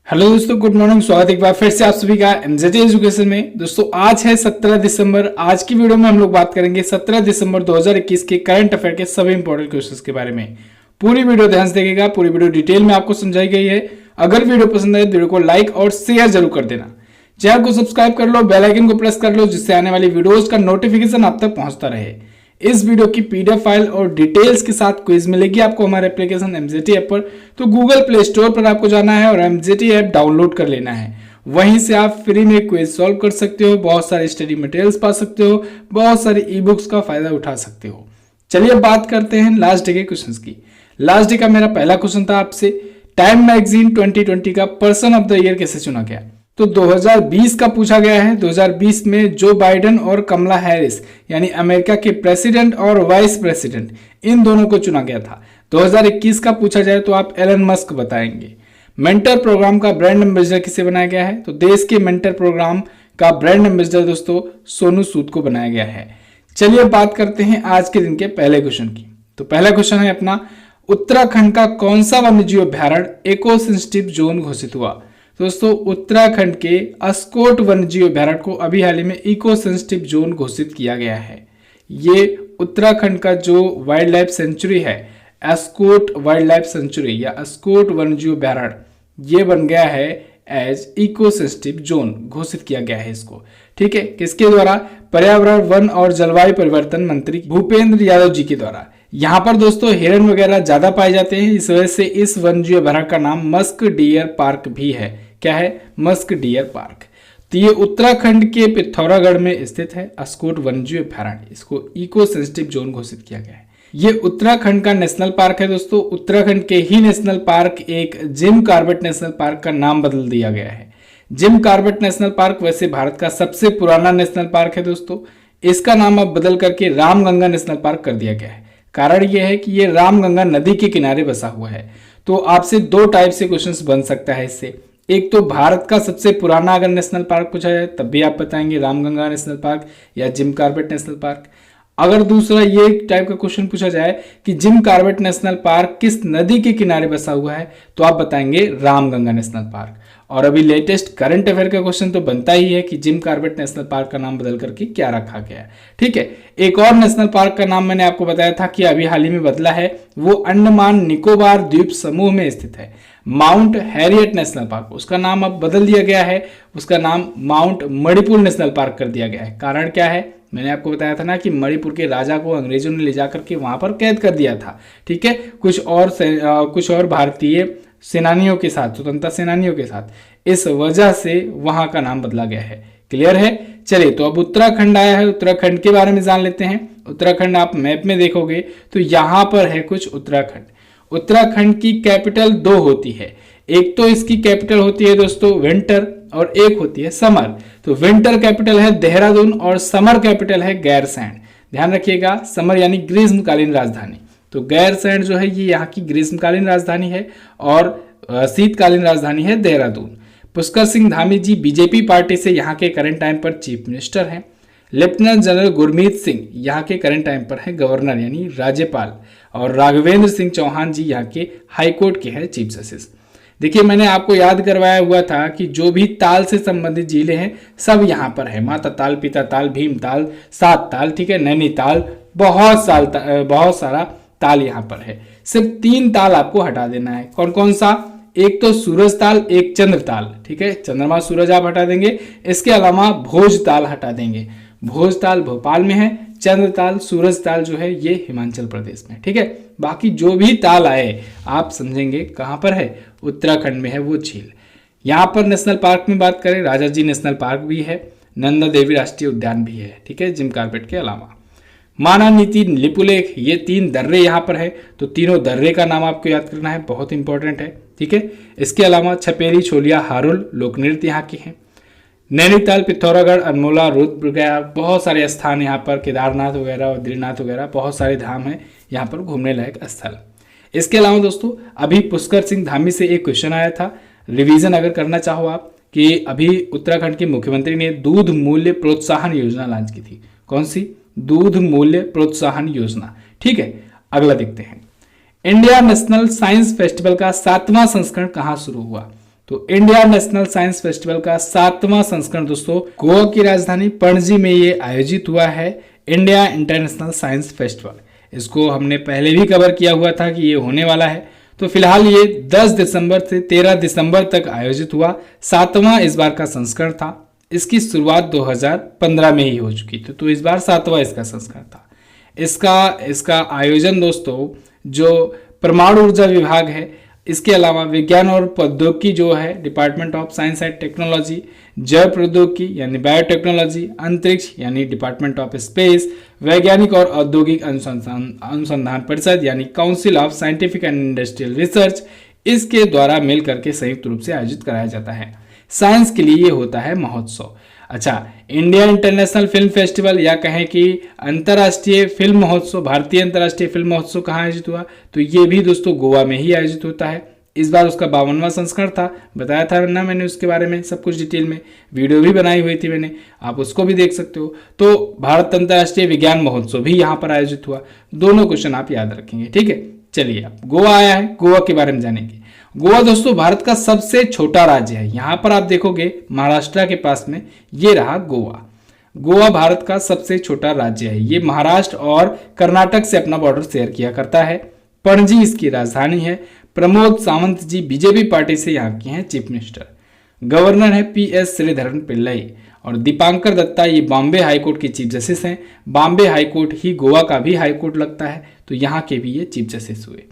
Hello दोस्तों, good morning. स्वागत है एक बार फिर से आप सभी का एमजेटी एजुकेशन में। दोस्तों आज है 17 दिसंबर। आज की वीडियो में हम लोग बात करेंगे 17 दिसंबर 2021 के करंट अफेयर के सभी इंपॉर्टेंट क्वेश्चंस के बारे में। पूरी वीडियो ध्यान से देखिएगा, पूरी वीडियो डिटेल में आपको समझाई गई है। अगर वीडियो पसंद आए तो वीडियो को लाइक और शेयर जरूर कर देना। चैनल को सब्सक्राइब कर लो, बेल आइकन को प्रेस कर लो, जिससे आने वाली वीडियोज का नोटिफिकेशन आप तक पहुंचता रहे। इस वीडियो की पीडीएफ फाइल और डिटेल्स के साथ क्विज मिलेगी आपको हमारे एप्लीकेशन एमजेटी ऐप पर। तो गूगल प्ले स्टोर पर आपको जाना है और एमजेटी ऐप डाउनलोड कर लेना है। वहीं से आप फ्री में क्विज सॉल्व कर सकते हो, बहुत सारे स्टडी मटेरियल्स पा सकते हो, बहुत सारे ई बुक्स का फायदा उठा सकते हो। चलिए बात करते हैं लास्ट डे के क्वेश्चंस की। लास्ट डे का मेरा पहला क्वेश्चन था आपसे, टाइम मैगजीन 2020 का पर्सन ऑफ द ईयर कैसे चुना गया। तो 2020 का पूछा गया है। 2020 में जो बाइडेन और कमला हैरिस यानी अमेरिका के प्रेसिडेंट और वाइस प्रेसिडेंट, इन दोनों को चुना गया था। 2021 का पूछा जाए तो आप एलन मस्क बताएंगे। मेंटर प्रोग्राम का ब्रांड एम्बेसडर किसे बनाया गया है। तो देश के मेंटर प्रोग्राम का ब्रांड एम्बेसडर दोस्तों सोनू सूद को बनाया गया है। चलिए बात करते हैं आज के दिन के पहले क्वेश्चन की। तो पहला क्वेश्चन है अपना, उत्तराखंड का कौन सा वन्यजीव अभ्यारण्य इको सेंसिटिव जोन घोषित हुआ। दोस्तों उत्तराखंड के अस्कोट वन्यजीव अभ्यारण्य को अभी हाल ही में इको सेंसिटिव जोन घोषित किया गया है। ये उत्तराखंड का जो वाइल्ड लाइफ सेंचुरी है, अस्कोट वाइल्ड लाइफ सेंचुरी या अस्कोट वन्यजीव अभ्यारण्य, ये बन गया है एज इको सेंसिटिव जोन, घोषित किया गया है इसको। ठीक है, किसके द्वारा? पर्यावरण, वन और जलवायु परिवर्तन मंत्री भूपेंद्र यादव जी के द्वारा। यहाँ पर दोस्तों हिरण वगैरह ज्यादा पाए जाते हैं, इस वजह से इस वन्यजीव अभ्यारण्य का नाम मस्क डियर पार्क भी है। क्या है? Musk deer park. तो ये उत्तराखंड के पिथौरागढ़ में स्थित है अस्कोट वन्यजीव अभ्यारण्य। इसको इको सेंसिटिव जोन घोषित किया गया है। ये उत्तराखंड का नेशनल पार्क है दोस्तों। उत्तराखंड के ही नेशनल पार्क एक जिम कॉर्बेट नेशनल पार्क का नाम बदल दिया गया है। जिम कॉर्बेट नेशनल पार्क वैसे भारत का सबसे पुराना नेशनल पार्क है दोस्तों। इसका नाम अब बदल करके रामगंगा नेशनल पार्क कर दिया गया है। कारण यह है कि ये रामगंगा नदी के किनारे बसा हुआ है। तो आपसे दो टाइप से क्वेश्चंस बन सकता है इससे। एक तो भारत का सबसे पुराना अगर नेशनल पार्क पूछा जाए तब भी आप बताएंगे रामगंगा नेशनल पार्क या जिम कॉर्बेट नेशनल पार्क। अगर दूसरा ये टाइप का क्वेश्चन पूछा जाए कि जिम कॉर्बेट नेशनल पार्क किस नदी के किनारे बसा हुआ है, तो आप बताएंगे रामगंगा नेशनल पार्क। और अभी लेटेस्ट करंट अफेयर का क्वेश्चन तो बनता ही है कि जिम कॉर्बेट नेशनल पार्क का नाम बदल करके क्या रखा गया है। ठीक है, एक और नेशनल पार्क का नाम मैंने आपको बताया था कि अभी हाल ही में बदला है, वो अंडमान निकोबार द्वीप समूह में स्थित है, माउंट हैरियट नेशनल पार्क। उसका नाम अब बदल दिया गया है, उसका नाम माउंट मणिपुर नेशनल पार्क कर दिया गया है। कारण क्या है? मैंने आपको बताया था ना कि मणिपुर के राजा को अंग्रेजों ने ले जाकर के वहां पर कैद कर दिया था। ठीक है, कुछ और भारतीय सेनानियों के साथ, स्वतंत्रता सेनानियों के साथ, इस वजह से वहां का नाम बदला गया है। क्लियर है? चलिए, तो अब उत्तराखंड आया है, उत्तराखंड के बारे में जान लेते हैं। उत्तराखंड आप मैप में देखोगे तो यहां पर है कुछ उत्तराखंड। उत्तराखंड की कैपिटल दो होती है, एक तो इसकी कैपिटल होती है दोस्तों विंटर और एक होती है समर। तो विंटर कैपिटल है देहरादून और समर कैपिटल है गैरसैंण। ध्यान रखिएगा, समर यानी ग्रीष्मकालीन राजधानी, तो गैरसैंण जो है ये यहाँ की ग्रीष्मकालीन राजधानी है और शीतकालीन राजधानी है देहरादून। पुष्कर सिंह धामी जी बीजेपी पार्टी से यहाँ के करंट टाइम पर चीफ मिनिस्टर हैं। लेफ्टिनेंट जनरल गुरमीत सिंह यहाँ के करंट टाइम पर है गवर्नर यानी राज्यपाल। और राघवेंद्र सिंह चौहान जी यहाँ के हाईकोर्ट के हैं चीफ जस्टिस। देखिए, मैंने आपको याद करवाया हुआ था कि जो भी ताल से संबंधित जिले हैं सब यहाँ पर है। माता ताल, पिता ताल, भीम ताल, सात ताल, ठीक है, नैनीताल, बहुत सारा ताल यहाँ पर है। सिर्फ 3 ताल आपको हटा देना है। कौन कौन सा? एक तो सूरज ताल, एक चंद्र ताल। ठीक है, चंद्रमा सूरज आप हटा देंगे। इसके अलावा भोज ताल हटा देंगे। भोज ताल भोपाल में है, चंद्र ताल, सूरज ताल जो है ये हिमाचल प्रदेश में। ठीक है, बाकी जो भी ताल आए आप समझेंगे कहां पर है, उत्तराखंड में है वो झील। यहाँ पर नेशनल पार्क में बात करें, राजाजी नेशनल पार्क भी है, नंदा देवी राष्ट्रीय उद्यान भी है। ठीक है, जिम कॉर्बेट के अलावा माना नीति, लिपुलेख, ये 3 दर्रे यहाँ पर है। तो तीनों दर्रे का नाम आपको याद करना है, बहुत इंपॉर्टेंट है। ठीक है, इसके अलावा छपेरी, छोलिया, हारुल लोक नृत्य यहाँ के हैं। नैनीताल, पिथौरागढ़, अनमोला, रुद्रप्रयाग, बहुत सारे स्थान यहाँ पर, केदारनाथ वगैरह, बद्रीनाथ वगैरह, बहुत सारे धाम हैं यहाँ पर घूमने लायक स्थल। इसके अलावा दोस्तों अभी पुष्कर सिंह धामी से एक क्वेश्चन आया था, रिवीजन अगर करना चाहो आप, कि अभी उत्तराखंड के मुख्यमंत्री ने दूध मूल्य प्रोत्साहन योजना लॉन्च की थी। कौन सी? दूध मूल्य प्रोत्साहन योजना। ठीक है, अगला देखते हैं। इंडिया नेशनल साइंस फेस्टिवल का 7वां संस्करण कहाँ शुरू हुआ। तो इंडिया नेशनल साइंस फेस्टिवल का 7वां संस्करण दोस्तों गोवा की राजधानी पणजी में ये आयोजित हुआ है, इंडिया इंटरनेशनल साइंस फेस्टिवल। इसको हमने पहले भी कवर किया हुआ था कि ये होने वाला है। तो फिलहाल ये 10 दिसंबर से 13 दिसंबर तक आयोजित हुआ, 7वां इस बार का संस्करण था। इसकी शुरुआत 2015 में ही हो चुकी थी, तो इस बार 7वां इसका संस्करण था। इसका आयोजन दोस्तों जो परमाणु ऊर्जा विभाग है, इसके अलावा विज्ञान और प्रौद्योगिकी जो है department of science and technology, जैव प्रौद्योगिकी यानी बायोटेक्नोलॉजी, अंतरिक्ष यानी डिपार्टमेंट ऑफ स्पेस, वैज्ञानिक और औद्योगिक अनुसंधान परिषद यानी council of scientific and industrial research, इसके द्वारा मिल करके संयुक्त रूप से आयोजित कराया जाता है। साइंस के लिए ये होता है महोत्सव। अच्छा, इंडिया इंटरनेशनल फिल्म फेस्टिवल या कहें कि अंतर्राष्ट्रीय फिल्म महोत्सव, भारतीय अंतर्राष्ट्रीय फिल्म महोत्सव कहाँ आयोजित हुआ, तो ये भी दोस्तों गोवा में ही आयोजित होता है। इस बार उसका 52वां संस्करण था, बताया था ना मैंने उसके बारे में सब कुछ डिटेल में, वीडियो भी बनाई हुई थी मैंने, आप उसको भी देख सकते हो। तो भारत अंतर्राष्ट्रीय विज्ञान महोत्सव भी यहाँ पर आयोजित हुआ। दोनों क्वेश्चन आप याद रखेंगे, ठीक है। चलिए अब गोवा आया है, गोवा के बारे में जानेंगे। गोवा दोस्तों भारत का सबसे छोटा राज्य है। यहां पर आप देखोगे महाराष्ट्र के पास में ये रहा गोवा। गोवा भारत का सबसे छोटा राज्य है। ये महाराष्ट्र और कर्नाटक से अपना बॉर्डर शेयर किया करता है। पणजी इसकी राजधानी है। प्रमोद सावंत जी बीजेपी पार्टी से यहाँ के हैं चीफ मिनिस्टर। गवर्नर है PS श्रीधरन पिल्लई और दीपांकर दत्ता ये बॉम्बे हाईकोर्ट के चीफ जस्टिस हैं। बॉम्बे हाईकोर्ट ही गोवा का भी हाईकोर्ट लगता है, तो यहाँ के भी ये चीफ जस्टिस हुए।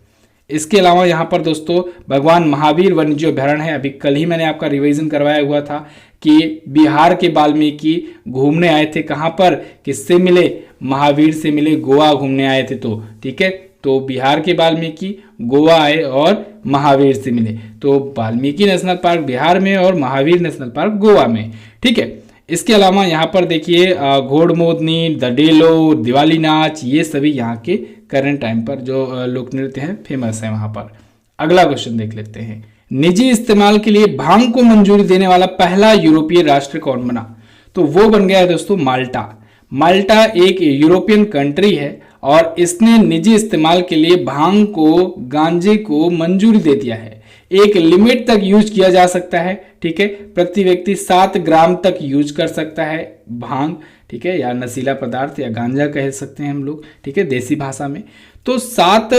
इसके अलावा यहाँ पर दोस्तों भगवान महावीर वन्यजीव अभयारण्य है। अभी कल ही मैंने आपका रिवीजन करवाया हुआ था कि बिहार के वाल्मीकि घूमने आए थे, कहाँ पर, किससे मिले, महावीर से मिले, गोवा घूमने आए थे। तो ठीक है, तो बिहार के वाल्मीकि गोवा आए और महावीर से मिले। तो वाल्मीकि नेशनल पार्क बिहार में और महावीर नेशनल पार्क गोवा में, ठीक है। इसके अलावा यहाँ पर देखिए घोड़मोदनी, द डेलो, दिवाली नाच, ये सभी यहाँ के करंट टाइम पर जो लोक नृत्य हैं फेमस है वहाँ पर। अगला क्वेश्चन देख लेते हैं। निजी इस्तेमाल के लिए भांग को मंजूरी देने वाला पहला यूरोपीय राष्ट्र कौन बना, तो वो बन गया है दोस्तों माल्टा। माल्टा एक यूरोपियन कंट्री है और इसने निजी इस्तेमाल के लिए भांग को, गांजे को मंजूरी दे दिया है। एक लिमिट तक यूज किया जा सकता है, ठीक है। प्रति व्यक्ति 7 ग्राम तक यूज कर सकता है भांग, ठीक है, या नशीला पदार्थ या गांजा कह सकते हैं हम लोग, ठीक है, देसी भाषा में। तो 7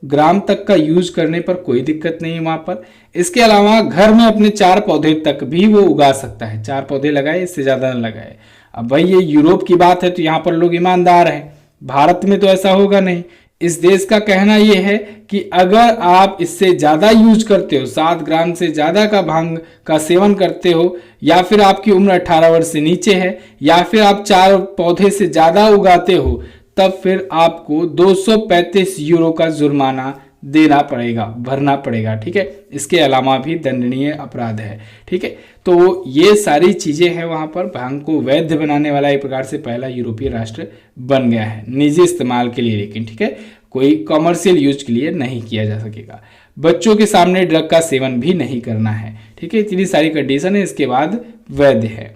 ग्राम तक का यूज करने पर कोई दिक्कत नहीं है वहां पर। इसके अलावा घर में अपने 4 पौधे तक भी वो उगा सकता है। 4 पौधे लगाए, इससे ज्यादा न लगाए। अब भाई ये यूरोप की बात है तो यहाँ पर लोग ईमानदार हैं, भारत में तो ऐसा होगा नहीं। इस देश का कहना यह है कि अगर आप इससे ज्यादा यूज करते हो, 7 ग्राम से ज्यादा का भांग का सेवन करते हो, या फिर आपकी उम्र 18 वर्ष से नीचे है, या फिर आप 4 पौधे से ज्यादा उगाते हो, तब फिर आपको 235 यूरो का जुर्माना देना पड़ेगा, भरना पड़ेगा, ठीक है। इसके अलावा भी दंडनीय अपराध है, ठीक है। तो ये सारी चीजें हैं वहां पर। भांग को वैध बनाने वाला एक प्रकार से पहला यूरोपीय राष्ट्र बन गया है निजी इस्तेमाल के लिए, लेकिन ठीक है, कोई कॉमर्शियल यूज के लिए नहीं किया जा सकेगा। बच्चों के सामने ड्रग का सेवन भी नहीं करना है, ठीक है। इतनी सारी कंडीशन है, इसके बाद वैध है।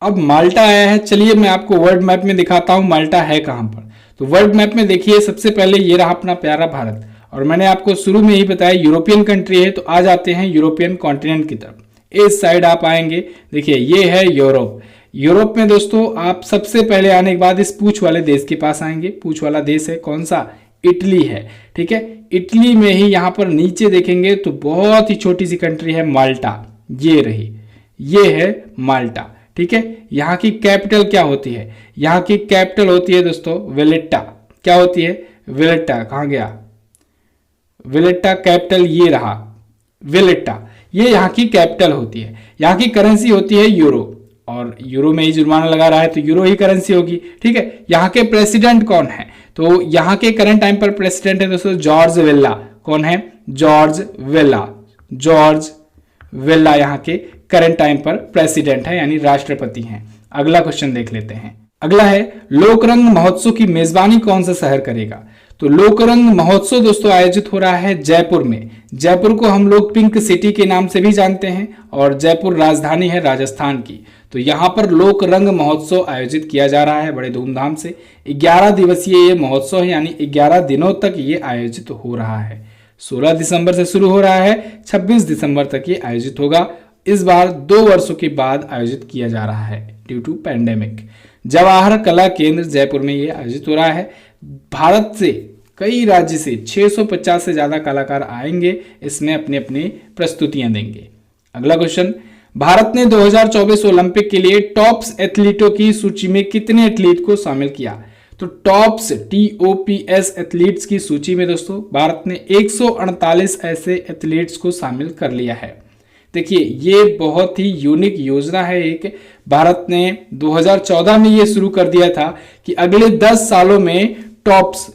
अब माल्टा आया है, चलिए मैं आपको वर्ल्ड मैप में दिखाता हूं माल्टा है कहां पर। तो वर्ल्ड मैप में देखिए, सबसे पहले ये रहा अपना प्यारा भारत, और मैंने आपको शुरू में ही बताया यूरोपियन कंट्री है। तो आ जाते हैं यूरोपियन कॉन्टिनेंट की तरफ। इस साइड आप आएंगे, देखिए ये है यूरोप। यूरोप में दोस्तों आप सबसे पहले आने के बाद इस पूंछ वाले देश के पास आएंगे। पूंछ वाला देश है कौन सा, इटली है, ठीक है। इटली में ही यहाँ पर नीचे देखेंगे तो बहुत ही छोटी सी कंट्री है माल्टा, ये रही, ये है माल्टा, ठीक है। यहाँ की कैपिटल क्या होती है, यहाँ की कैपिटल होती है दोस्तों वेलेट्टा। क्या होती है, वेलेट्टा। कहाँ गया वेलेट्टा, कैपिटल ये रहा वेलेट्टा, ये यहाँ की कैपिटल होती है। यहाँ की करेंसी होती है यूरो, और यूरो में ही जुर्माना लगा रहा है तो यूरो ही करेंसी होगी, ठीक है। यहाँ के प्रेसिडेंट कौन है, तो यहाँ के करंट टाइम पर प्रेसिडेंट है दोस्तों जॉर्ज वेल्ला। कौन है, जॉर्ज वेल्ला। जॉर्ज वेल्ला यहाँ के करंट टाइम पर प्रेसिडेंट है, यानी राष्ट्रपति हैं। अगला क्वेश्चन देख लेते हैं। अगला है लोकरंग महोत्सव की मेजबानी कौन सा शहर करेगा। तो लोकरंग महोत्सव दोस्तों आयोजित हो रहा है जयपुर में। जयपुर को हम लोग पिंक सिटी के नाम से भी जानते हैं, और जयपुर राजधानी है राजस्थान की। तो यहाँ पर लोक रंग महोत्सव आयोजित किया जा रहा है बड़े धूमधाम से। 11 दिवसीय ये महोत्सव है, यानी 11 दिनों तक ये आयोजित हो रहा है। 16 दिसंबर से शुरू हो रहा है, 26 दिसंबर तक ये आयोजित होगा। इस बार 2 वर्षों के बाद आयोजित किया जा रहा है ड्यू टू पैंडेमिक। जवाहर कला केंद्र जयपुर में ये आयोजित हो रहा है। भारत से कई राज्य से 650 से ज्यादा कलाकार आएंगे, इसमें अपनी अपनी प्रस्तुतियां देंगे। अगला क्वेश्चन, भारत ने 2024 ओलंपिक के लिए टॉप्स एथलीटों की सूची में कितने एथलीट को शामिल किया? तो टॉप्स TOPS एथलीट्स की सूची में दोस्तों भारत ने 148 ऐसे एथलीट्स को शामिल कर लिया है। देखिए ये बहुत ही यूनिक योजना है। एक भारत ने 2014 में ये शुरू कर दिया था कि अगले 10 सालों में टॉप्स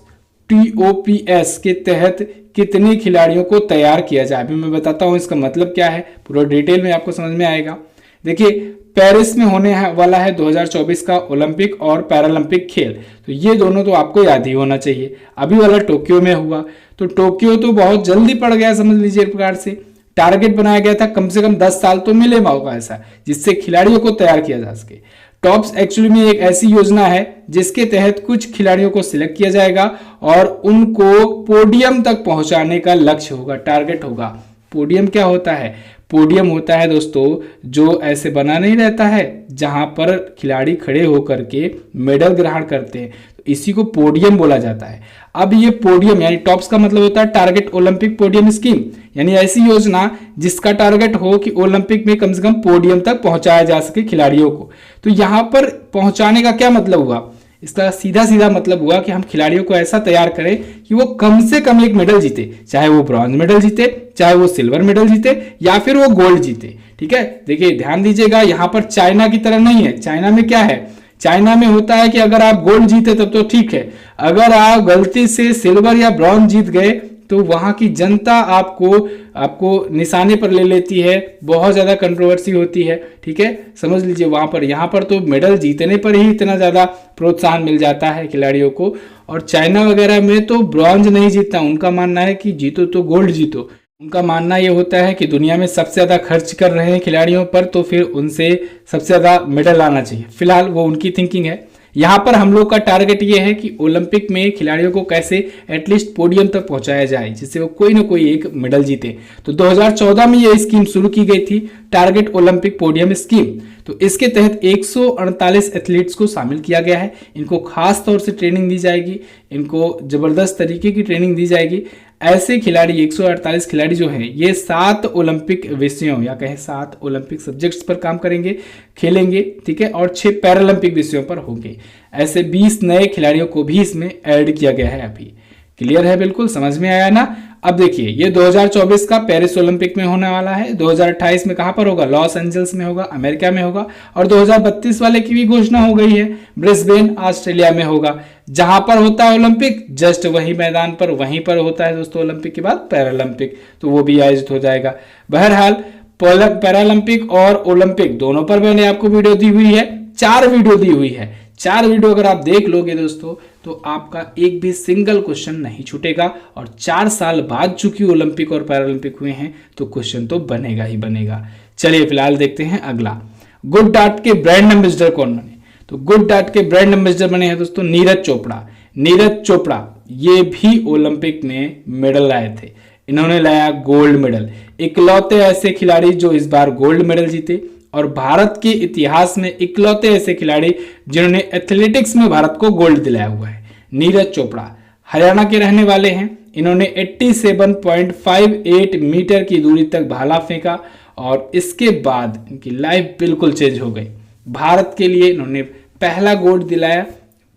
TOPS के तहत कितने खिलाड़ियों को तैयार किया जाए। अभी मैं बताता हूं इसका मतलब क्या है, पूरा डिटेल में आपको समझ में आएगा। देखिए पेरिस में होने वाला है 2024 का ओलंपिक और पैरालंपिक खेल, तो ये दोनों तो आपको याद ही होना चाहिए। अभी वाला टोक्यो में हुआ, तो टोक्यो तो बहुत जल्दी पड़ गया, समझ लीजिए एक प्रकार से। टारगेट बनाया गया था कम से कम 10 साल तो मिले मौका ऐसा जिससे खिलाड़ियों को तैयार किया जा सके। टॉप्स एक्चुअली में एक ऐसी योजना है जिसके तहत कुछ खिलाड़ियों को सिलेक्ट किया जाएगा और उनको पोडियम तक पहुंचाने का लक्ष्य होगा, टारगेट होगा। पोडियम क्या होता है? पोडियम होता है दोस्तों जो ऐसे बना नहीं रहता है जहां पर खिलाड़ी खड़े होकर के मेडल ग्रहण करते हैं, तो इसी को पोडियम बोला जाता है। अब ये पोडियम यानी टॉप्स का मतलब होता है टारगेट ओलंपिक पोडियम स्कीम, यानी ऐसी योजना जिसका टारगेट हो कि ओलंपिक में कम से कम पोडियम तक पहुंचाया जा सके खिलाड़ियों को। तो यहां पर पहुंचाने का क्या मतलब हुआ? इसका सीधा सीधा मतलब हुआ कि हम खिलाड़ियों को ऐसा तैयार करें कि वो कम से कम एक मेडल जीते, चाहे वो ब्रॉन्ज मेडल जीते, चाहे वो सिल्वर मेडल जीते या फिर वो गोल्ड जीते। ठीक है, देखिए ध्यान दीजिएगा, यहां पर चाइना की तरह नहीं है। चाइना में क्या है? चाइना में होता है कि अगर आप गोल्ड जीते तब तो ठीक है, अगर आप गलती से सिल्वर या ब्रॉन्ज जीत गए तो वहां की जनता आपको निशाने पर ले लेती है, बहुत ज्यादा कंट्रोवर्सी होती है। ठीक है, समझ लीजिए वहां पर, यहाँ पर तो मेडल जीतने पर ही इतना ज्यादा प्रोत्साहन मिल जाता है खिलाड़ियों को, और चाइना वगैरह में तो ब्रॉन्ज नहीं जीतता, उनका मानना है कि जीतो तो गोल्ड जीतो। उनका मानना यह होता है कि दुनिया में सबसे ज्यादा खर्च कर रहे हैं खिलाड़ियों पर, तो फिर उनसे सबसे ज्यादा मेडल आना चाहिए। फिलहाल वो उनकी थिंकिंग है। यहां पर हम लोग का टारगेट ये है कि ओलंपिक में खिलाड़ियों को कैसे एटलीस्ट पोडियम तक पहुंचाया जाए जिससे वो कोई ना कोई एक मेडल जीते। तो 2014 में ये स्कीम शुरू की गई थी, टारगेट ओलंपिक पोडियम स्कीम। तो इसके तहत 148 एथलीट्स को शामिल किया गया है। इनको खास तौर से ट्रेनिंग दी जाएगी, इनको जबरदस्त तरीके की ट्रेनिंग दी जाएगी। ऐसे खिलाड़ी 148 खिलाड़ी जो हैं ये 7 ओलंपिक विषयों या कहें 7 ओलंपिक सब्जेक्ट्स पर काम करेंगे, खेलेंगे। ठीक है, और 6 पैरालंपिक विषयों पर होंगे। ऐसे 20 नए खिलाड़ियों को भी इसमें ऐड किया गया है। अभी क्लियर है, बिल्कुल समझ में आया ना। अब देखिए ये 2024 का पेरिस ओलंपिक में होने वाला है। 2028 में कहां पर होगा? लॉस एंजल्स में होगा, अमेरिका में होगा। और 2032 वाले की भी घोषणा हो गई है, ब्रिस्बेन ऑस्ट्रेलिया में होगा। जहां पर होता है ओलंपिक जस्ट वही मैदान पर, वहीं पर होता है दोस्तों ओलंपिक के बाद पैरालंपिक, तो वो भी आयोजित हो जाएगा। बहरहाल पैरालंपिक और ओलंपिक दोनों पर मैंने आपको वीडियो दी हुई है, 4 वीडियो दी हुई है। 4 वीडियो अगर आप देख लोगे दोस्तों तो आपका एक भी सिंगल क्वेश्चन नहीं छूटेगा। और 4 साल बाद चूंकि ओलंपिक और पैरालंपिक हुए हैं तो क्वेश्चन तो बनेगा ही बनेगा। चलिए फिलहाल देखते हैं अगला, गुड डार्ट के ब्रांड एम्बेसडर कौन बने? तो गुड डार्ट के ब्रांड एम्बेसडर बने हैं दोस्तों नीरज चोपड़ा। नीरज चोपड़ा ये भी ओलंपिक में मेडल लाए थे, इन्होंने लाया गोल्ड मेडल। इकलौते ऐसे खिलाड़ी जो इस बार गोल्ड मेडल जीते, और भारत के इतिहास में इकलौते ऐसे खिलाड़ी जिन्होंने एथलेटिक्स में भारत को गोल्ड दिलाया हुआ है। नीरज चोपड़ा हरियाणा के रहने वाले हैं। इन्होंने 87.58 मीटर की दूरी तक भाला फेंका और इसके बाद इनकी लाइफ बिल्कुल चेंज हो गई। भारत के लिए इन्होंने पहला गोल्ड दिलाया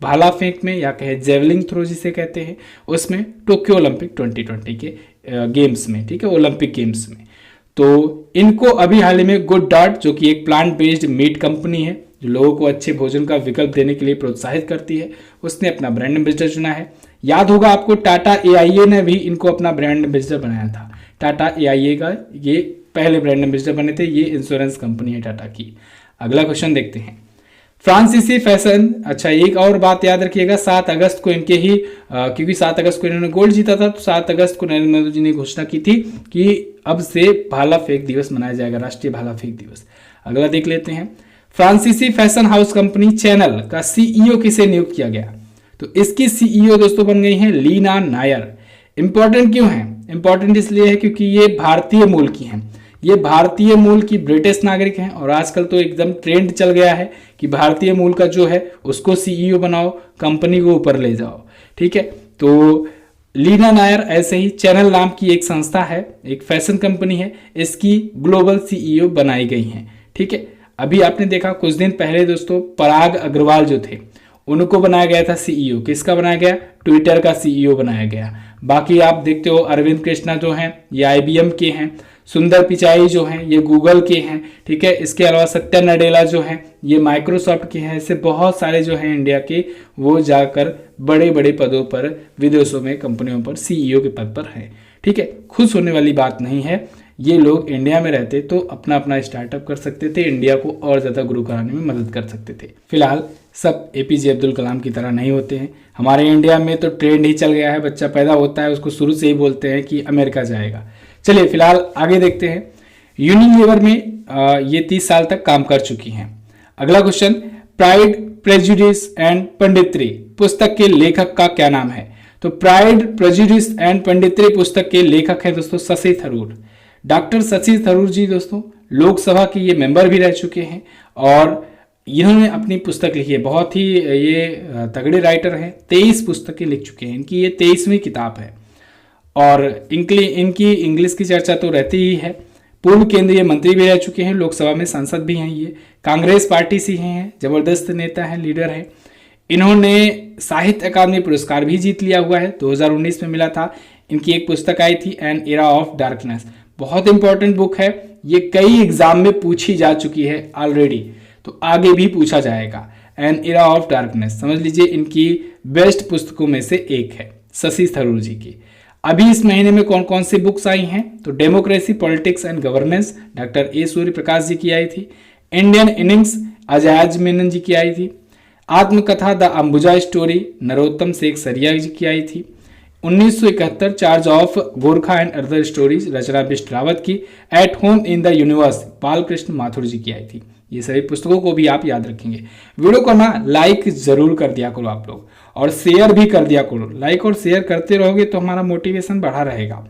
भाला फेंक में, या कहे जेवलिंग थ्रो जिसे कहते हैं, उसमें टोक्यो ओलंपिक 2020 के गेम्स में। ठीक है, ओलंपिक गेम्स में। तो इनको अभी हाल ही में गुड डार्ट जो कि एक प्लांट बेस्ड मीट कंपनी है जो लोगों को अच्छे भोजन का विकल्प देने के लिए प्रोत्साहित करती है, उसने अपना ब्रांड एम्बेसडर चुना है। याद होगा आपको टाटा AIA ने भी इनको अपना ब्रांड एम्बेसडर बनाया था। टाटा AIA का ये पहले ब्रांड एम्बेसडर बने थे, ये इंश्योरेंस कंपनी है टाटा की। अगला क्वेश्चन देखते हैं, फ्रांसीसी फैशन। अच्छा एक और बात याद रखिएगा, 7 अगस्त को इनके ही क्योंकि 7 अगस्त को इन्होंने गोल्ड जीता था, तो 7 अगस्त को नरेंद्र मोदी जी ने घोषणा की थी कि अब से भाला फेंक दिवस मनाया जाएगा, राष्ट्रीय भाला फेंक दिवस। अगला देख लेते हैं, फ्रांसीसी फैशन हाउस कंपनी चैनल का CEO किसे नियुक्त किया गया? तो इसकी CEO दोस्तों बन गई हैं लीना नायर। इंपॉर्टेंट क्यों है? इंपॉर्टेंट इसलिए है क्योंकि ये भारतीय मूल की हैं, ये भारतीय मूल की ब्रिटिश नागरिक हैं और आजकल तो एकदम ट्रेंड चल गया है कि भारतीय मूल का जो है उसको सीईओ बनाओ, कंपनी को ऊपर ले जाओ। ठीक है, तो लीना नायर ऐसे ही चैनल नाम की एक संस्था है, एक फैशन कंपनी है, इसकी ग्लोबल सीईओ बनाई गई हैं। ठीक है, अभी आपने देखा कुछ दिन पहले दोस्तों पराग अग्रवाल जो थे उनको बनाया गया था सीईओ। किसका बनाया गया? ट्विटर का सीईओ बनाया गया। बाकी आप देखते हो अरविंद कृष्णा जो हैं ये आईबीएम के हैं, सुंदर पिचाई जो हैं ये गूगल के हैं। ठीक है, इसके अलावा सत्या नडेला जो हैं ये माइक्रोसॉफ्ट के हैं। ऐसे बहुत सारे जो हैं इंडिया के वो जाकर बड़े बड़े पदों पर विदेशों में कंपनियों पर सीईओ के पद पर हैं। ठीक है, खुश होने वाली बात नहीं है, ये लोग इंडिया में रहते तो अपना अपना स्टार्टअप कर सकते थे, इंडिया को और ज़्यादा ग्रो कराने में मदद कर सकते थे। फिलहाल सब एपीजे अब्दुल कलाम की तरह नहीं होते हैं। हमारे इंडिया में तो ट्रेंड ही चल गया है, बच्चा पैदा होता है उसको शुरू से ही बोलते हैं कि अमेरिका जाएगा। चलिए फिलहाल आगे देखते हैं। यूनिलीवर में ये 30 साल तक काम कर चुकी हैं। अगला क्वेश्चन, प्राइड प्रेजुडिस एंड पंडित्री पुस्तक के लेखक का क्या नाम है? तो प्राइड प्रेजुडिस एंड पंडित्री पुस्तक के लेखक हैं दोस्तों शशि थरूर। डॉक्टर शशि थरूर जी दोस्तों लोकसभा के ये मेंबर भी रह चुके हैं और इन्होंने अपनी पुस्तक लिखी है। बहुत ही ये तगड़े राइटर हैं, 23 पुस्तकें लिख चुके हैं। इनकी ये 23वीं किताब है और इनकी इंग्लिश की चर्चा तो रहती ही है। पूर्व केंद्रीय मंत्री भी रह चुके हैं, लोकसभा में सांसद भी हैं, ये कांग्रेस पार्टी से हैं, जबरदस्त नेता हैं, लीडर हैं। इन्होंने साहित्य अकादमी पुरस्कार भी जीत लिया हुआ है, 2019 में मिला था। इनकी एक पुस्तक आई थी एन एरा ऑफ डार्कनेस, बहुत इंपॉर्टेंट बुक है, ये कई एग्जाम में पूछी जा चुकी है ऑलरेडी, तो आगे भी पूछा जाएगा। एन एरा ऑफ डार्कनेस समझ लीजिए इनकी बेस्ट पुस्तकों में से एक है शशि थरूर जी की। अभी इस महीने में कौन कौन सी बुक्स आई हैं? तो democracy politics and governance doctor A Surya Prakash ji की आई थी। इंडियन इनिंग्स अजयाज मेनन जी की आई थी। आत्मकथा the Ambuja story Narottam Sekhsaria ji की आई थी। 1971 charge of Gorkha and other stories Rachna Bisht Rawat की। At home in the universe Balkrishna Mathur ji की आई थी। ये सभी पुस्तकों को भी आप याद रखेंगे। वीडियो को ना लाइक जरूर कर दिया करो आप लोग और शेयर भी कर दिया करो। लाइक और शेयर करते रहोगे तो हमारा मोटिवेशन बढ़ा रहेगा।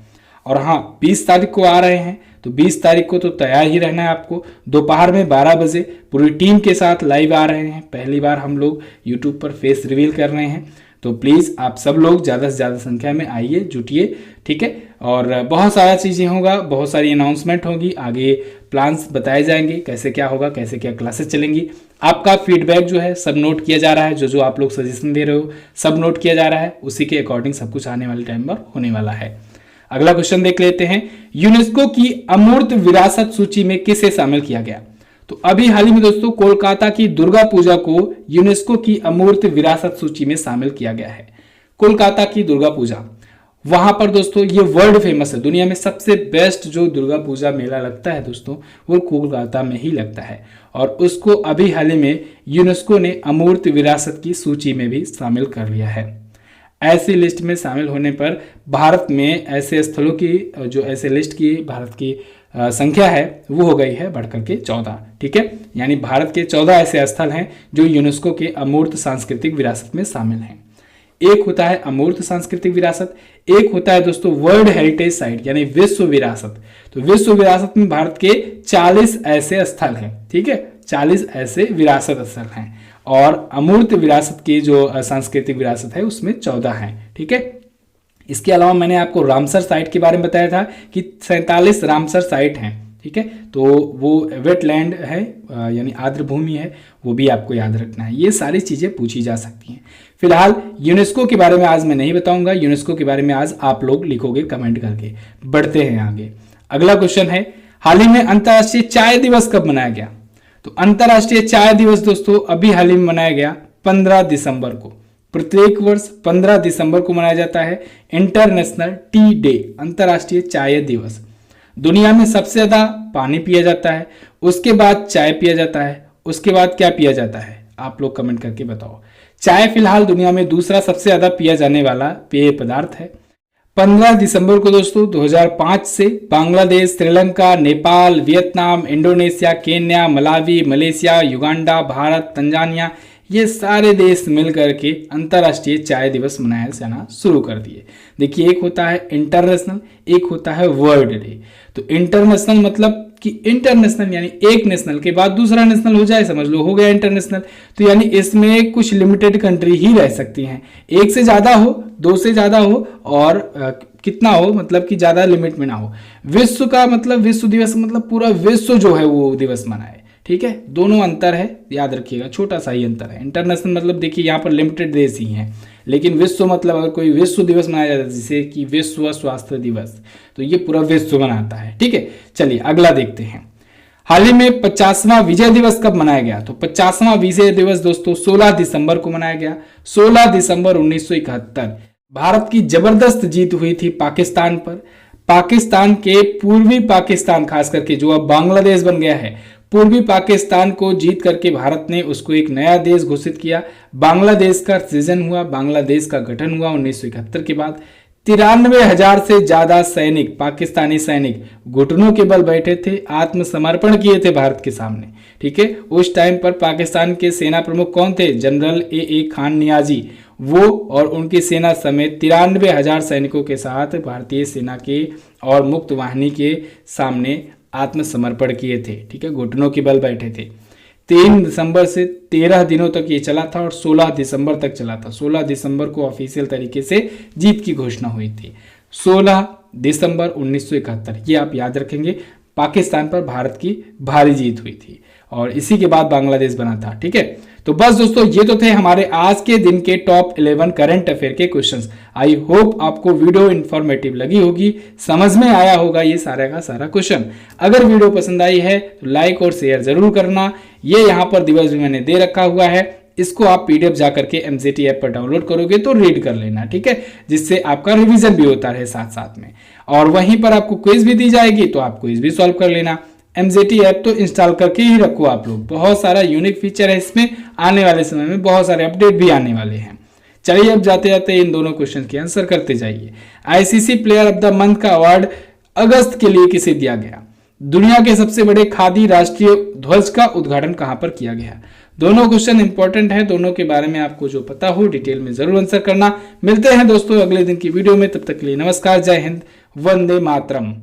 और हाँ 20 तारीख को आ रहे हैं तो 20 तारीख को तो तैयार ही रहना है आपको। दोपहर में 12 बजे पूरी टीम के साथ लाइव आ रहे हैं। पहली बार हम लोग यूट्यूब पर फेस रिवील कर रहे हैं, तो प्लीज़ आप सब लोग ज़्यादा से ज़्यादा संख्या में आइए, जुटिए। ठीक है, और बहुत सारा चीज़ें होगा, बहुत सारी अनाउंसमेंट होगी, आगे प्लान्स बताए जाएंगे कैसे क्या होगा, कैसे क्या क्लासेस चलेंगी। आपका फीडबैक जो है सब नोट किया जा रहा है, जो आप लोग सजेशन दे रहे हो सब नोट किया जा रहा है, उसी के अकॉर्डिंग सब कुछ आने वाले टाइम पर होने वाला है। अगला क्वेश्चन देख लेते हैं। यूनेस्को की अमूर्त विरासत सूची में किसे शामिल किया गया? तो अभी हाल ही में दोस्तों कोलकाता की दुर्गा पूजा को यूनेस्को की अमूर्त विरासत सूची में शामिल किया गया है। कोलकाता की दुर्गा पूजा, वहां पर दोस्तों ये वर्ल्ड फेमस है, दुनिया में सबसे बेस्ट जो दुर्गा पूजा मेला लगता है दोस्तों वो कोलकाता में ही लगता है और उसको अभी हाल ही में यूनेस्को ने अमूर्त विरासत की सूची में भी शामिल कर लिया है। ऐसी लिस्ट में शामिल होने पर भारत में ऐसे स्थलों की जो ऐसे लिस्ट की भारत की संख्या है वो हो गई है बढ़कर के 14। ठीक है, यानी भारत के 14 ऐसे स्थल हैं जो यूनेस्को के अमूर्त सांस्कृतिक विरासत में शामिल हैं। एक होता है अमूर्त सांस्कृतिक विरासत, एक होता है दोस्तों वर्ल्ड हेरिटेज साइट यानी विश्व विरासत। तो विश्व विरासत में भारत के 40 ऐसे स्थल हैं। ठीक है, 40 ऐसे विरासत स्थल हैं और अमूर्त विरासत की जो सांस्कृतिक विरासत है उसमें 14 हैं। ठीक है, इसके अलावा मैंने आपको रामसर साइट के बारे में बताया था कि 47 रामसर साइट हैं। ठीक है, तो वो वेटलैंड है यानी आर्द्र भूमि है, वो भी आपको याद रखना है। ये सारी चीज़ें पूछी जा सकती हैं। फिलहाल यूनेस्को के बारे में आज मैं नहीं बताऊंगा, यूनेस्को के बारे में आज आप लोग लिखोगे कमेंट करके। बढ़ते हैं आगे। अगला क्वेश्चन है, हाल ही में अंतर्राष्ट्रीय चाय दिवस कब मनाया गया? तो अंतर्राष्ट्रीय चाय दिवस दोस्तों अभी हाल ही में मनाया गया 15 दिसंबर को। प्रत्येक वर्ष 15 दिसंबर को मनाया जाता है इंटरनेशनल टी डे, अंतर्राष्ट्रीय चाय दिवस। दुनिया में सबसे ज्यादा पानी पिया जाता है, उसके बाद चाय पिया जाता है, उसके बाद क्या पिया जाता है? आप लोग कमेंट करके बताओ। चाय फिलहाल दुनिया में दूसरा सबसे ज्यादा पिया जाने वाला पेय पदार्थ है। 15 दिसंबर को दोस्तों 2005 से Bangladesh, Sri Lanka, Nepal, Vietnam, Indonesia, Kenya, Malawi, Malaysia, Uganda, Bharat, Tanzania, ये सारे देश मिल करके अंतर्राष्ट्रीय चाय दिवस मनाया जाना शुरू कर दिए। देखिए, एक होता है इंटरनेशनल, एक होता है वर्ल्ड डे। तो इंटरनेशनल मतलब कि इंटरनेशनल यानी एक नेशनल के बाद दूसरा नेशनल हो जाए, समझ लो हो गया इंटरनेशनल। तो यानी इसमें कुछ लिमिटेड कंट्री ही रह सकती हैं, एक से ज़्यादा हो, दो से ज़्यादा हो, और कितना हो मतलब कि ज़्यादा लिमिट में ना हो। विश्व का मतलब विश्व दिवस मतलब पूरा विश्व जो है वो दिवस मनाए, ठीक है। दोनों अंतर है, याद रखिएगा, छोटा सा ही अंतर है। इंटरनेशनल मतलब देखिए यहाँ पर लिमिटेड देश ही हैं, लेकिन विश्व मतलब अगर कोई विश्व दिवस मनाया जाता है जैसे कि विश्व स्वास्थ्य दिवस, तो ये पूरा विश्व मनाता है, ठीक है। चलिए अगला देखते हैं। हाल ही में 50वां विजय दिवस कब मनाया गया? तो 50वां विजय दिवस दोस्तों 16 दिसंबर को मनाया गया। 16 दिसंबर 1971 भारत की जबरदस्त जीत हुई थी पाकिस्तान पर। पाकिस्तान के पूर्वी पाकिस्तान, खास करके जो अब बांग्लादेश बन गया है, पूर्वी पाकिस्तान को जीत करके भारत ने उसको एक नया देश घोषित किया। बांग्लादेश का सृजन हुआ, बांग्लादेश का गठन हुआ 1971 के बाद। 93,000 से ज्यादा सैनिक, पाकिस्तानी सैनिक घुटनों के बल बैठे थे, आत्मसमर्पण किए थे भारत के सामने, ठीक है। उस टाइम पर पाकिस्तान के सेना प्रमुख कौन थे? जनरल ए खान नियाजी, वो और उनकी सेना समेत 93,000 सैनिकों के साथ भारतीय सेना के और मुक्त वाहिनी के सामने आत्मसमर्पण किए थे, ठीक है, घुटनों के बल बैठे थे। 3 दिसंबर से 13 दिनों तक ये चला था और 16 दिसंबर तक चला था। 16 दिसंबर को ऑफिशियल तरीके से जीत की घोषणा हुई थी। 16 दिसंबर 1971, ये आप याद रखेंगे, पाकिस्तान पर भारत की भारी जीत हुई थी और इसी के बाद बांग्लादेश बना था, ठीक है। तो बस दोस्तों ये तो थे हमारे आज के दिन के टॉप 11 करंट अफेयर के क्वेश्चंस। आई होप आपको वीडियो इंफॉर्मेटिव लगी होगी, समझ में आया होगा ये सारा का सारा क्वेश्चन। अगर वीडियो पसंद आई है तो लाइक और शेयर जरूर करना। ये यहाँ पर दिवस भी मैंने दे रखा हुआ है, इसको आप पीडीएफ जाकर के एमसीटी ऐप पर डाउनलोड करोगे तो रीड कर लेना, ठीक है, जिससे आपका रिवीजन भी होता रहे साथ साथ में। और वहीं पर आपको क्विज भी दी जाएगी तो आप क्विज भी सॉल्व कर लेना। एमसीटी ऐप तो इंस्टॉल करके ही रखो आप लोग, बहुत सारा यूनिक फीचर है इसमें, आने वाले समय में बहुत सारे अपडेट भी आने वाले हैं। चलिए अब जाते जाते इन दोनों क्वेश्चन के आंसर करते जाइए। ICC player of the month का अवार्ड अगस्त के लिए किसे दिया गया? दुनिया के सबसे बड़े खादी राष्ट्रीय ध्वज का उद्घाटन कहां पर किया गया? दोनों क्वेश्चन इंपॉर्टेंट है, दोनों के बारे में आपको जो पता हो डिटेल में जरूर आंसर करना। मिलते हैं दोस्तों अगले दिन की वीडियो में, तब तक के लिए नमस्कार, जय हिंद, वंदे मातरम।